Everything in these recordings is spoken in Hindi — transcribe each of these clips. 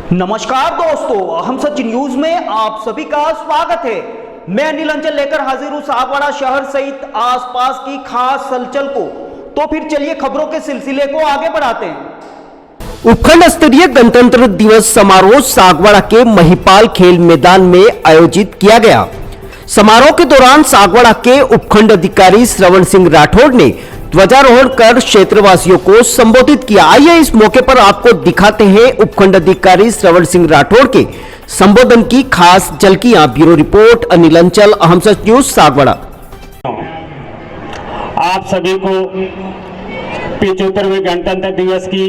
नमस्कार दोस्तों, हम सच न्यूज में आप सभी का स्वागत है। मैं अनिल अंचल लेकर हाजिर हूं सागवाड़ा शहर सहित आसपास की खास हलचल को। तो फिर चलिए खबरों के सिलसिले को आगे बढ़ाते हैं। उपखंड स्तरीय गणतंत्र दिवस समारोह सागवाड़ा के महिपाल खेल मैदान में आयोजित किया गया। समारोह के दौरान सागवाड़ा के उपखंड अधिकारी श्रवण सिंह राठौड़ ने ध्वजारोहण कर क्षेत्रवासियों को संबोधित किया। आइए इस मौके पर आपको दिखाते हैं उपखंड अधिकारी श्रवण सिंह राठौड़ के संबोधन की खास झलकियां। ब्यूरो रिपोर्ट अनिल अंचल, अहम सच न्यूज सागवाड़ा। आप सभी को 75वें गणतंत्र दिवस की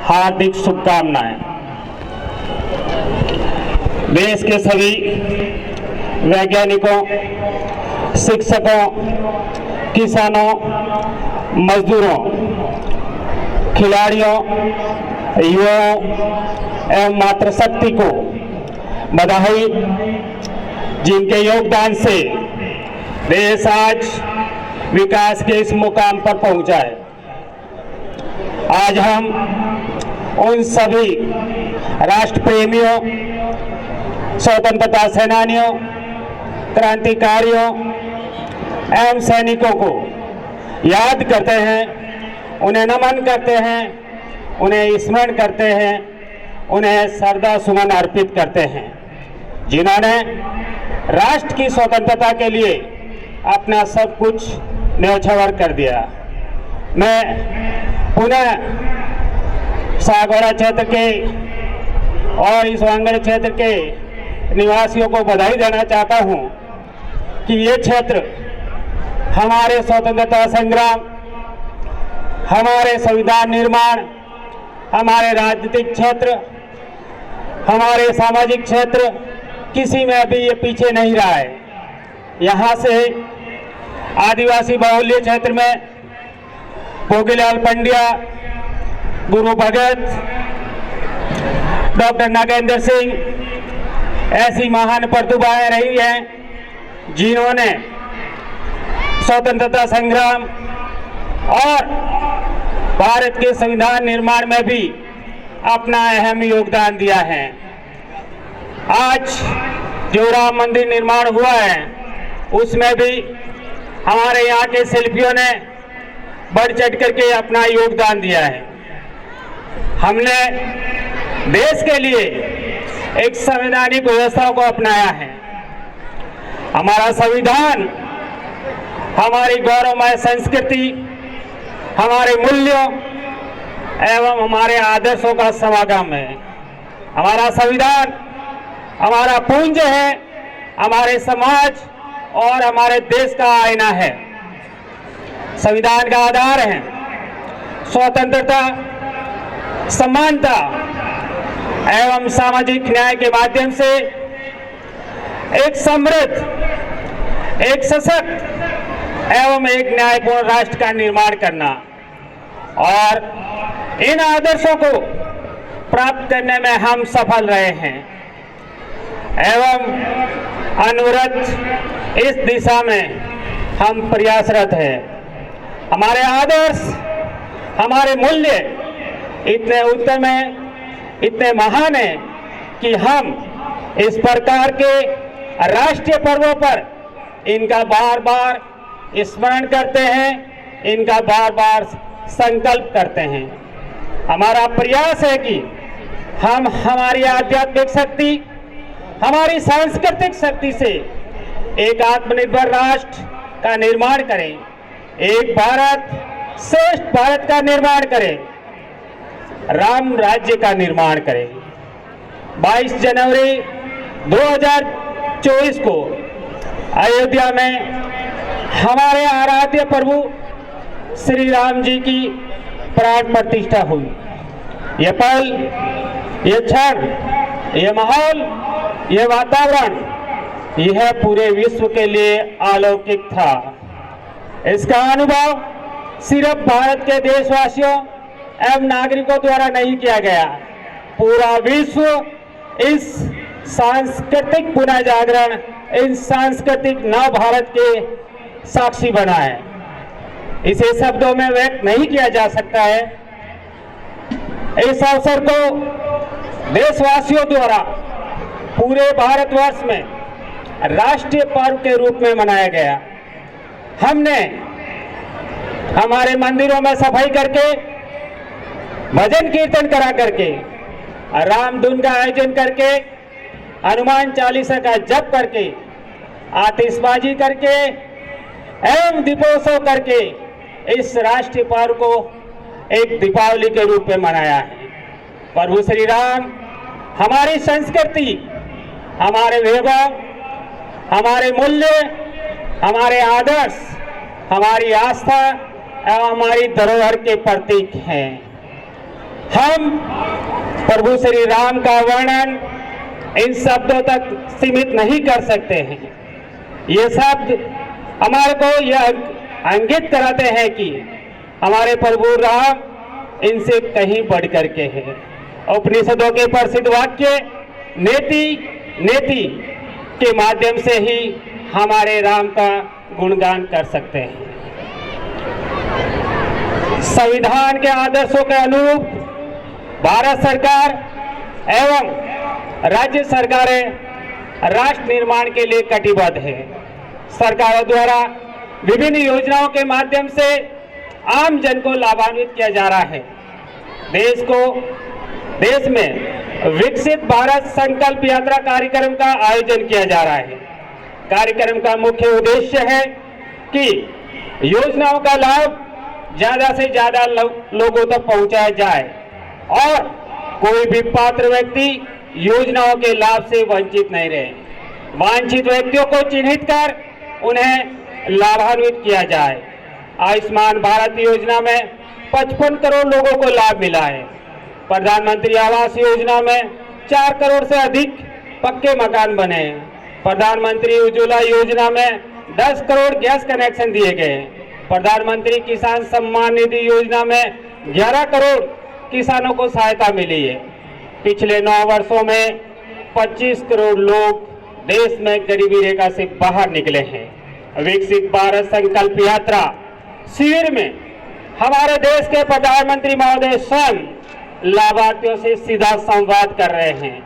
हार्दिक शुभकामनाएं। देश के सभी वैज्ञानिकों, शिक्षकों, किसानों, मजदूरों, खिलाड़ियों, युवाओं एवं मातृशक्ति को बधाई, जिनके योगदान से देश आज विकास के इस मुकाम पर पहुंचा है। आज हम उन सभी राष्ट्र प्रेमियों, स्वतंत्रता सेनानियों, क्रांतिकारियों एवं सैनिकों को याद करते हैं, उन्हें नमन करते हैं, उन्हें स्मरण करते हैं, उन्हें श्रद्धा सुमन अर्पित करते हैं, जिन्होंने राष्ट्र की स्वतंत्रता के लिए अपना सब कुछ न्यौछावर कर दिया। मैं पुनः सागवाड़ा क्षेत्र के और इस वांगड़ क्षेत्र के निवासियों को बधाई देना चाहता हूं कि ये क्षेत्र हमारे स्वतंत्रता संग्राम, हमारे संविधान निर्माण, हमारे राजनीतिक क्षेत्र, हमारे सामाजिक क्षेत्र, किसी में अभी ये पीछे नहीं रहा है। यहाँ से आदिवासी बाहुल्य क्षेत्र में भोगीलाल पंड्या, गुरु भगत, डॉक्टर नागेंद्र सिंह ऐसी महान प्रतिभाएं रही हैं, जिन्होंने स्वतंत्रता संग्राम और भारत के संविधान निर्माण में भी अपना अहम योगदान दिया है। आज जो राम मंदिर निर्माण हुआ है, उसमें भी हमारे यहाँ के शिल्पियों ने बढ़ चढ़ करके अपना योगदान दिया है। हमने देश के लिए एक संवैधानिक व्यवस्था को अपनाया है। हमारा संविधान हमारी गौरवमय संस्कृति, हमारे मूल्यों एवं हमारे आदर्शों का समागम है। हमारा संविधान हमारा पुंज है, हमारे समाज और हमारे देश का आईना है। संविधान का आधार है स्वतंत्रता, समानता एवं सामाजिक न्याय के माध्यम से एक समृद्ध, एक सशक्त एवं एक न्यायपूर्ण राष्ट्र का निर्माण करना, और इन आदर्शों को प्राप्त करने में हम सफल रहे हैं एवं अनवरत इस दिशा में हम प्रयासरत हैं। हमारे आदर्श, हमारे मूल्य इतने उत्तम हैं, इतने महान हैं कि हम इस प्रकार के राष्ट्रीय पर्वों पर इनका बार बार स्मरण करते हैं, इनका बार बार संकल्प करते हैं। हमारा प्रयास है कि हम हमारी आध्यात्मिक शक्ति, हमारी सांस्कृतिक शक्ति से एक आत्मनिर्भर राष्ट्र का निर्माण करें, एक भारत श्रेष्ठ भारत का निर्माण करें, राम राज्य का निर्माण करें। 22 जनवरी 2024 को अयोध्या में हमारे आराध्य प्रभु श्री राम जी की प्राण प्रतिष्ठा हुई। ये पल, ये क्षण, ये माहौल, ये वातावरण यह पूरे विश्व के लिए अलौकिक था। इसका अनुभव सिर्फ भारत के देशवासियों एवं नागरिकों द्वारा नहीं किया गया, पूरा विश्व इस सांस्कृतिक पुनर्जागरण, इस सांस्कृतिक नव भारत के साक्षी बना है। इसे शब्दों में व्यक्त नहीं किया जा सकता है। इस अवसर को देशवासियों द्वारा पूरे भारतवर्ष में राष्ट्रीय पर्व के रूप में मनाया गया। हमने हमारे मंदिरों में सफाई करके, भजन कीर्तन करा करके, राम धुन का आयोजन करके, हनुमान चालीसा का जप करके, आतिशबाजी करके एवं दीपोत्सव करके इस राष्ट्रीय पर्व को एक दीपावली के रूप में मनाया है। प्रभु श्री राम हमारी संस्कृति, हमारे वैभव, हमारे मूल्य, हमारे आदर्श, हमारी आस्था एवं हमारी धरोहर के प्रतीक हैं। हम प्रभु श्री राम का वर्णन इन शब्दों तक सीमित नहीं कर सकते हैं। ये शब्द हमारे को यह इंगित कराते हैं कि हमारे प्रभु राम इनसे कहीं बढ़ करके हैं। उपनिषदों के प्रसिद्ध वाक्य नेति नेति के माध्यम से ही हमारे राम का गुणगान कर सकते हैं। संविधान के आदर्शों के अनुरूप भारत सरकार एवं राज्य सरकारें राष्ट्र निर्माण के लिए कटिबद्ध है। सरकारों द्वारा विभिन्न योजनाओं के माध्यम से आम जन को लाभान्वित किया जा रहा है। देश में विकसित भारत संकल्प यात्रा कार्यक्रम का आयोजन किया जा रहा है। कार्यक्रम का मुख्य उद्देश्य है कि योजनाओं का लाभ ज्यादा से ज्यादा लोगों तक पहुंचाया जाए और कोई भी पात्र व्यक्ति योजनाओं के लाभ से वंचित नहीं रहे। वांछित व्यक्तियों को चिन्हित कर उन्हें लाभान्वित किया जाए। आयुष्मान भारत योजना में 55 करोड़ लोगों को लाभ मिला है। प्रधानमंत्री आवास योजना में 4 करोड़ से अधिक पक्के मकान बने हैं। प्रधानमंत्री उज्ज्वला योजना में 10 करोड़ गैस कनेक्शन दिए गए। प्रधानमंत्री किसान सम्मान निधि योजना में 11 करोड़ किसानों को सहायता मिली है। पिछले 9 वर्षों में 25 करोड़ लोग देश में गरीबी रेखा से बाहर निकले हैं। विकसित भारत संकल्प यात्रा शिविर में हमारे देश के प्रधानमंत्री महोदय स्वयं लाभार्थियों से सीधा संवाद कर रहे हैं।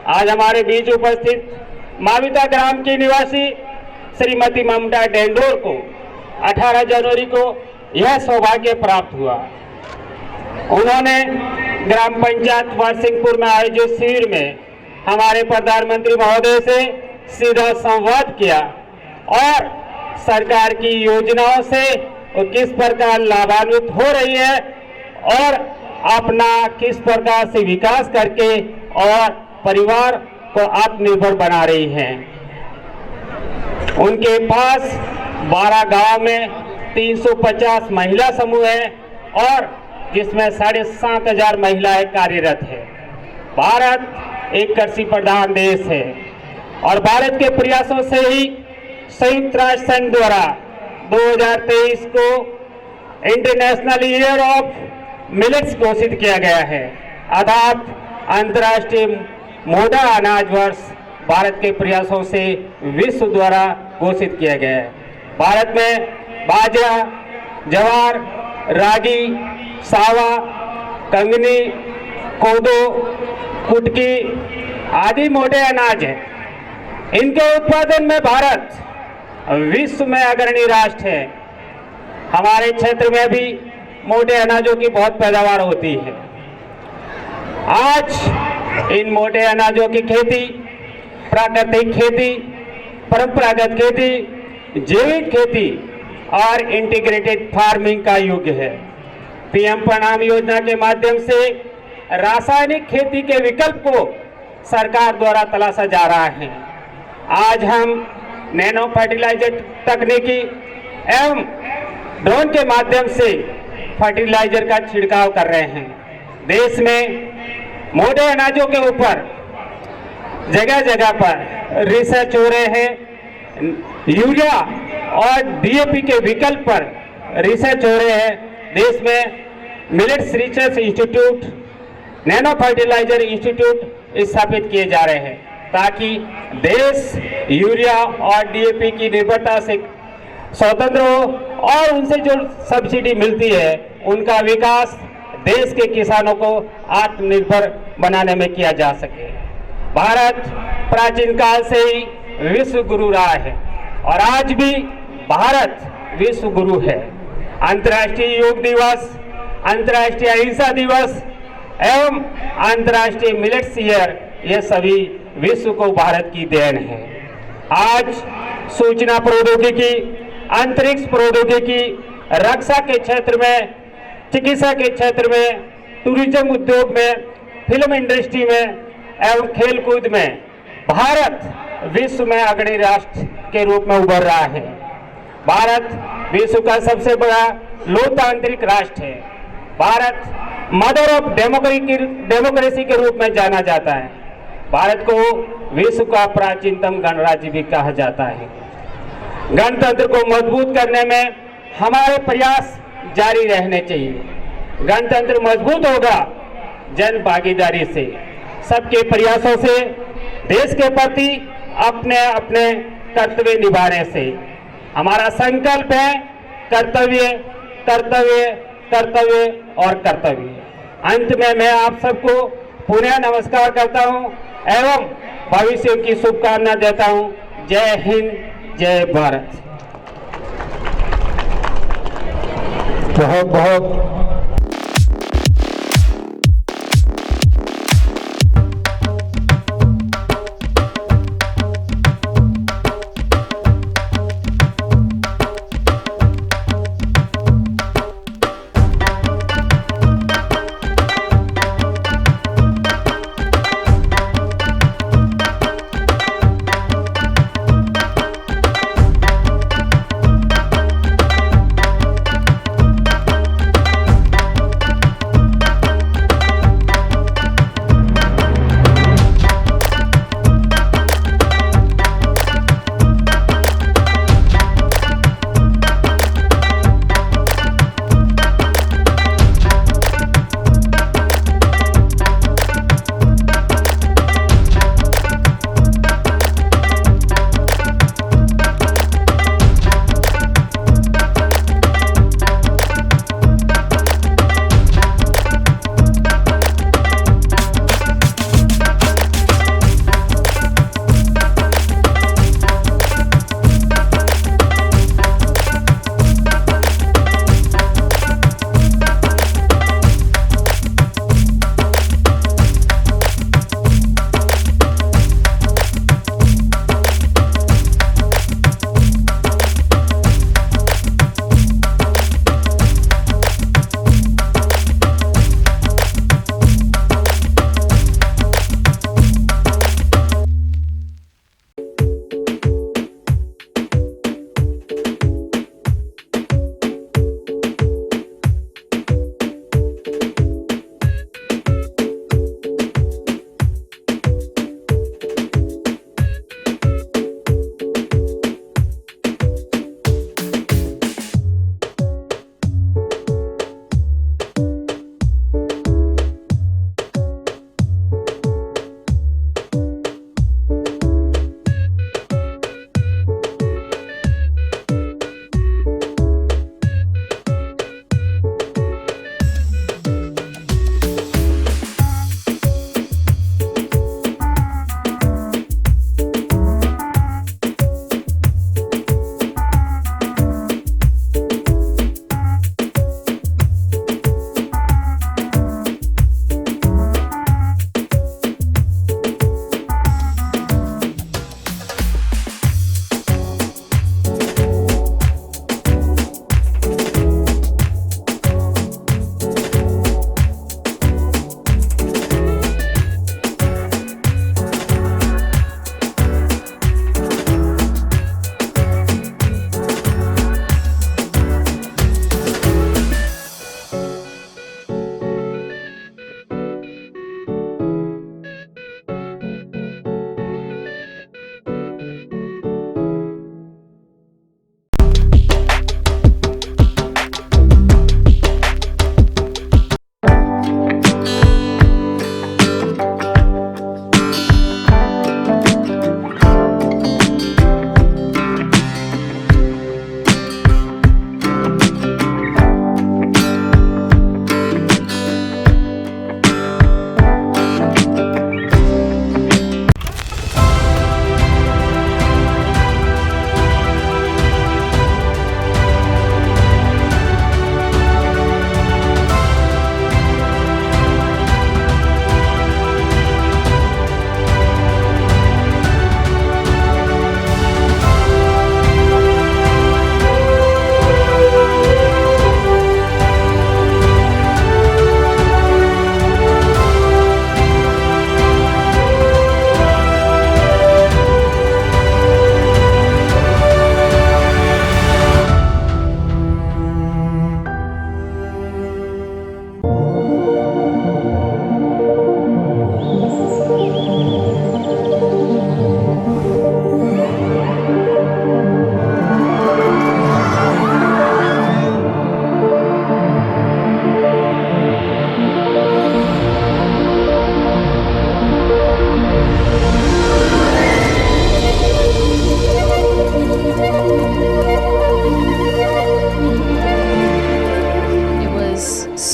आज हमारे बीच उपस्थित माविता ग्राम की निवासी श्रीमती ममता डेंडोर को 18 जनवरी को यह सौभाग्य प्राप्त हुआ। उन्होंने ग्राम पंचायत वासिंगपुर में आयोजित शिविर में हमारे प्रधानमंत्री महोदय से सीधा संवाद किया और सरकार की योजनाओं से वो किस प्रकार लाभान्वित हो रही है और अपना किस प्रकार से विकास करके और परिवार को आत्मनिर्भर बना रही है। उनके पास 12 गांव में 350 महिला समूह है और जिसमें 7,500 महिलाएं कार्यरत है। भारत एक कृषि प्रधान देश है और भारत के प्रयासों से ही संयुक्त राष्ट्र संघ द्वारा 2023 को इंटरनेशनल ईयर ऑफ मिलेट्स घोषित किया गया है, अर्थात अंतर्राष्ट्रीय मोटा अनाज वर्ष भारत के प्रयासों से विश्व द्वारा घोषित किया गया है। भारत में बाजरा, ज्वार, रागी, सावा, कंगनी, कोदो, कुटकी आदि मोटे अनाज हैं। इनके उत्पादन में भारत विश्व में अग्रणी राष्ट्र है। हमारे क्षेत्र में भी मोटे अनाजों की बहुत पैदावार होती है। आज इन मोटे अनाजों की खेती, प्राकृतिक खेती, परंपरागत खेती, जैविक खेती और इंटीग्रेटेड फार्मिंग का युग है। पीएम प्रणाम योजना के माध्यम से रासायनिक खेती के विकल्प को सरकार द्वारा तलाशा जा रहा है। आज हम नैनो फर्टिलाइजर तकनीकी एवं ड्रोन के माध्यम से फर्टिलाइजर का छिड़काव कर रहे हैं। देश में मोटे अनाजों के ऊपर जगह जगह पर रिसर्च हो रहे हैं। यूरिया और डीएपी के विकल्प पर रिसर्च हो रहे हैं। देश में millets research institute, nano fertiliser institute स्थापित किए जा रहे हैं ताकि देश यूरिया और डीएपी की निर्भरता से स्वतंत्र हो और उनसे जो सब्सिडी मिलती है उनका विकास देश के किसानों को आत्मनिर्भर बनाने में किया जा सके। भारत प्राचीन काल से ही विश्व गुरु रहा है और आज भी भारत विश्व गुरु है। अंतर्राष्ट्रीय योग दिवस, अंतर्राष्ट्रीय अहिंसा दिवस एवं अंतर्राष्ट्रीय मिलेट्स ईयर, ये सभी विश्व को भारत की देन है। आज सूचना प्रौद्योगिकी, अंतरिक्ष प्रौद्योगिकी, रक्षा के क्षेत्र में, चिकित्सा के क्षेत्र में, टूरिज्म उद्योग में, फिल्म इंडस्ट्री में एवं खेलकूद में भारत विश्व में अग्रणी राष्ट्र के रूप में उभर रहा है। भारत विश्व का सबसे बड़ा लोकतांत्रिक राष्ट्र है। भारत मदर ऑफ डेमोक्रेसी के रूप में जाना जाता है। भारत को विश्व का प्राचीनतम गणराज्य भी कहा जाता है। गणतंत्र को मजबूत करने में हमारे प्रयास जारी रहने चाहिए। गणतंत्र मजबूत होगा जन भागीदारी से, सबके प्रयासों से, देश के प्रति अपने अपने कर्तव्य निभाने से। हमारा संकल्प है कर्तव्य, कर्तव्य, कर्तव्य और कर्तव्य। अंत में मैं आप सबको पुनः नमस्कार करता हूं एवं भविष्य की शुभकामना देता हूं। जय हिंद, जय भारत। बहुत बहुत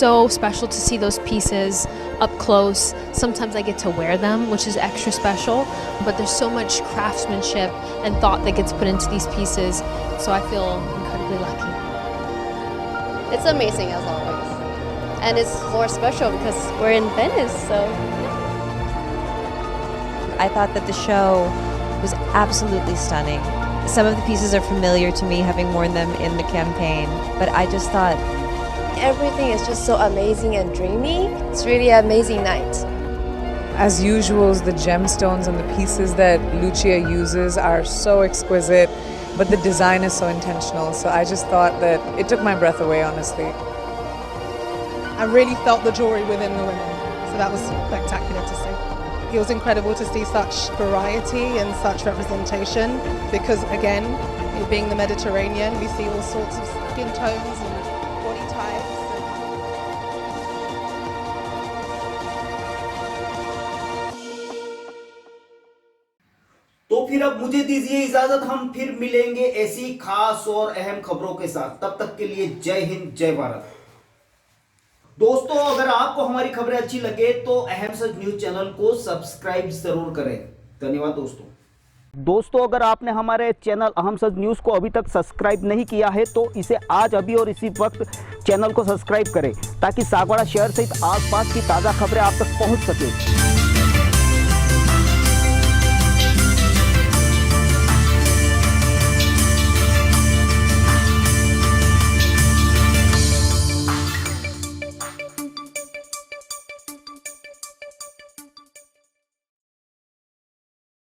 so special to see those pieces up close. Sometimes I get to wear them, which is extra special, but there's so much craftsmanship and thought that gets put into these pieces, so I feel incredibly lucky. It's amazing as always. And it's more special because we're in Venice, so. I thought that the show was absolutely stunning. Some of the pieces are familiar to me, having worn them in the campaign, but I just thought Everything is just so amazing and dreamy. It's really an amazing night. As usual, the gemstones and the pieces that Lucia uses are so exquisite, but the design is so intentional. So I just thought that it took my breath away, honestly. I really felt the jewelry within the women, so that was spectacular to see. It was incredible to see such variety and such representation because, again, it being the Mediterranean, we see all sorts of skin tones and body types. तो फिर अब मुझे दीजिए इजाजत, हम फिर मिलेंगे ऐसी खास और अहम खबरों के साथ। तब तक के लिए जय हिंद, जय भारत। दोस्तों, अगर आपको हमारी खबरें अच्छी लगे तो अहम सच न्यूज चैनल को सब्सक्राइब जरूर करें। धन्यवाद दोस्तों, अगर आपने हमारे चैनल अहम सच न्यूज को अभी तक सब्सक्राइब नहीं किया है तो इसे आज अभी और इसी वक्त चैनल को सब्सक्राइब करें ताकि सागवाड़ा शहर सहित आसपास की ताजा खबरें आप तक पहुंच सके।